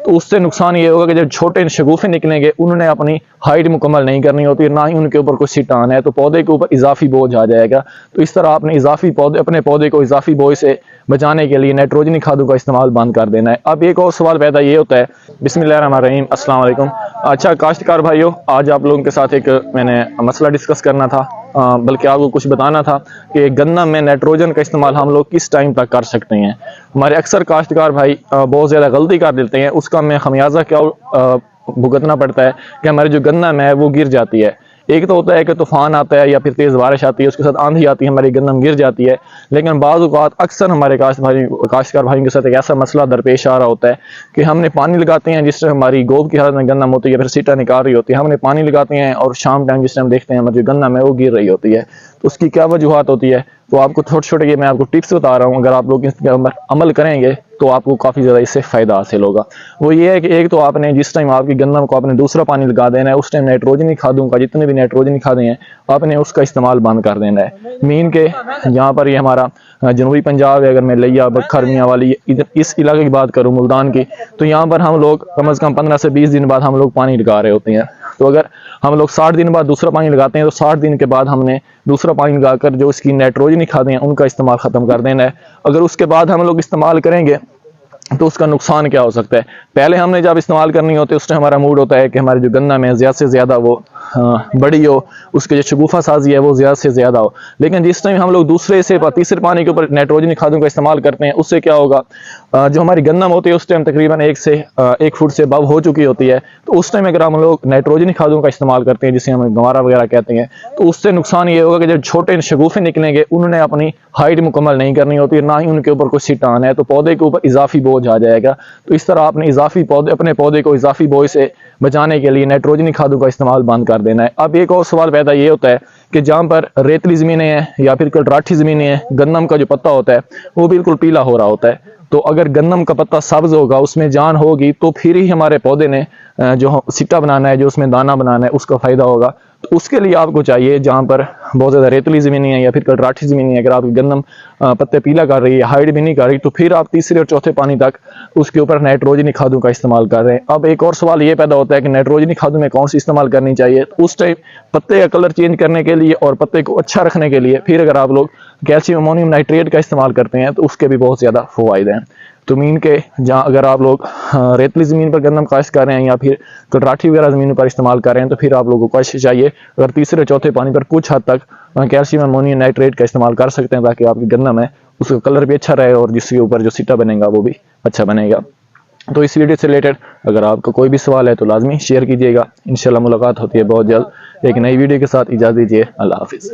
تو اس سے نقصان یہ ہوگا کہ جب چھوٹے شگوفے نکلیں گے انہوں نے اپنی ہائٹ مکمل نہیں کرنی ہوتی، نہ ہی ان کے اوپر کوئی سیٹا آنا ہے، تو پودے کے اوپر اضافی بوجھ آ جائے گا۔ تو اس طرح آپ نے اپنے پودے کو اضافی بوجھ سے بچانے کے لیے نائٹروجنی کھادوں کا استعمال بند کر دینا ہے۔ اب ایک اور سوال پیدا یہ ہوتا ہے، بسم اللہ الرحمن الرحیم، السلام علیکم۔ اچھا کاشتکار بھائیو، آج آپ لوگوں کے ساتھ ایک میں نے مسئلہ ڈسکس کرنا تھا، بلکہ آپ کو کچھ بتانا تھا کہ گندم میں نائٹروجن کا استعمال ہم لوگ کس ٹائم تک کر سکتے ہیں۔ ہمارے اکثر کاشتکار بھائی بہت زیادہ غلطی کر دیتے ہیں، اس کا ہمیں خمیازہ کیا بھگتنا پڑتا ہے کہ ہماری جو گندم ہے وہ گر جاتی ہے۔ ایک تو ہوتا ہے کہ طوفان آتا ہے یا پھر تیز بارش آتی ہے، اس کے ساتھ آندھی آتی ہے، ہماری گندم گر جاتی ہے، لیکن بعض اوقات اکثر ہمارے کاشتکار بھائیوں کے ساتھ ایک ایسا مسئلہ درپیش آ رہا ہوتا ہے کہ ہم نے پانی لگاتے ہیں جس سے ہماری گوب کی حالت میں گندم ہوتی ہے، پھر سیٹا نکال رہی ہوتی ہے، ہم نے پانی لگاتے ہیں اور شام ٹائم جس ٹائم دیکھتے ہیں ہماری جو گندم ہے وہ گر رہی ہوتی ہے۔ تو اس کی کیا وجوہات ہوتی ہے، تو آپ کو چھوٹے چھوٹے یہ میں آپ کو ٹپس بتا رہا ہوں، اگر آپ لوگ اس کے عمل کریں گے تو آپ کو کافی زیادہ اس سے فائدہ حاصل ہوگا۔ وہ یہ ہے کہ ایک تو آپ نے جس ٹائم آپ کی گندم کو آپ نے دوسرا پانی لگا دینا ہے، اس ٹائم نائٹروجنی کھادوں کا جتنے بھی نائٹروجنی کھادیں ہیں آپ نے اس کا استعمال بند کر دینا ہے۔ مین کے یہاں پر یہ ہمارا جنوبی پنجاب ہے، اگر میں لیا بکھر میاں والی اس علاقے کی بات کروں ملتان کی، تو یہاں پر ہم لوگ کم از کم 15 سے 20 دن بعد ہم لوگ پانی لگا رہے ہوتے ہیں۔ تو اگر ہم لوگ 60 دن بعد دوسرا پانی لگاتے ہیں تو 60 دن کے بعد ہم نے دوسرا پانی لگا کر جو اس کی نائٹروجنی کھادیں ہیں ان کا استعمال ختم کر دینا ہے۔ اگر اس کے بعد ہم لوگ استعمال کریں گے تو اس کا نقصان کیا ہو سکتا ہے، پہلے ہم نے جب استعمال کرنی ہوتی ہے اس ٹائم ہمارا موڈ ہوتا ہے کہ ہماری جو گندم ہے زیادہ سے زیادہ وہ بڑی ہو، اس کے جو شگوفہ سازی ہے وہ زیادہ سے زیادہ ہو، لیکن جس ٹائم ہم لوگ دوسرے سے تیسرے پانی کے اوپر نائٹروجنی کھادوں کا استعمال کرتے ہیں اس سے کیا ہوگا، جو ہماری گندم ہوتی ہے اس ٹائم تقریباً 1 فٹ سے ابو ہو چکی ہوتی ہے، تو اس ٹائم اگر ہم لوگ نائٹروجنی کھادوں کا استعمال کرتے ہیں جسے ہم گوارا وغیرہ کہتے ہیں، تو اس سے نقصان یہ ہوگا کہ جب چھوٹے شگوفے نکلیں گے انہوں نے اپنی ہائٹ مکمل نہیں کرنی ہوتی، نہ ہی ان کے اوپر کوئی سیٹا آنا ہے، تو پودے کے اوپر اضافی بوجھ آ جائے گا۔ تو اس طرح آپ نے اپنے پودے کو اضافی بوجھ سے بچانے کے لیے نائٹروجنی کھادوں کا استعمال بند کر دینا ہے۔ اب ایک اور سوال پیدا یہ ہوتا ہے کہ جہاں پر ریتلی زمینیں ہیں یا پھر کلراٹھی زمینیں ہیں، گندم کا جو پتا ہوتا ہے وہ بالکل پیلا ہو رہا ہوتا ہے، تو اگر گندم کا پتا سبز ہوگا اس میں جان ہوگی تو پھر ہی ہمارے پودے نے جو سٹا بنانا ہے، جو اس میں دانہ بنانا ہے اس کا فائدہ ہوگا۔ تو اس کے لیے آپ کو چاہیے جہاں پر بہت زیادہ ریتلی زمینیں ہیں یا پھر کلراٹھی زمینیں ہیں، اگر آپ کی گندم پتے پیلا کر رہی ہے، ہائٹ بھی نہیں کر رہی، تو پھر آپ تیسرے اور چوتھے پانی تک اس کے اوپر نائٹروجنی کھادوں کا استعمال کر رہے ہیں۔ اب ایک اور سوال یہ پیدا ہوتا ہے کہ نائٹروجنی کھادوں میں کون سی استعمال کرنی چاہیے، اس ٹائم پتے کا کلر چینج کرنے کے لیے اور پتے کو اچھا رکھنے کے لیے پھر اگر آپ لوگ کیلشیم امونیم نائٹریٹ کا استعمال کرتے ہیں تو اس کے بھی بہت زیادہ فوائد ہیں۔ تو مین کے جہاں اگر آپ لوگ ریتلی زمین پر گندم کاشت کر رہے ہیں یا پھر کلراٹھی وغیرہ زمین پر استعمال کر رہے ہیں تو پھر آپ لوگوں کو کوشش چاہیے اگر تیسرے چوتھے پانی پر کچھ حد تک کیلشیم امونیم نائٹریٹ کا استعمال کر سکتے ہیں تاکہ آپ کی گندم ہے اس کا کلر بھی اچھا رہے اور جس کے اوپر جو سٹا بنے گا وہ بھی اچھا بنے گا۔ تو اس ویڈیو سے ریلیٹڈ اگر آپ کا کوئی بھی سوال ہے تو لازمی شیئر کیجیے گا۔ انشاءاللہ ملاقات ہوتی ہے بہت جلد ایک نئی ویڈیو کے ساتھ، اجازت دیجیے، اللہ حافظ۔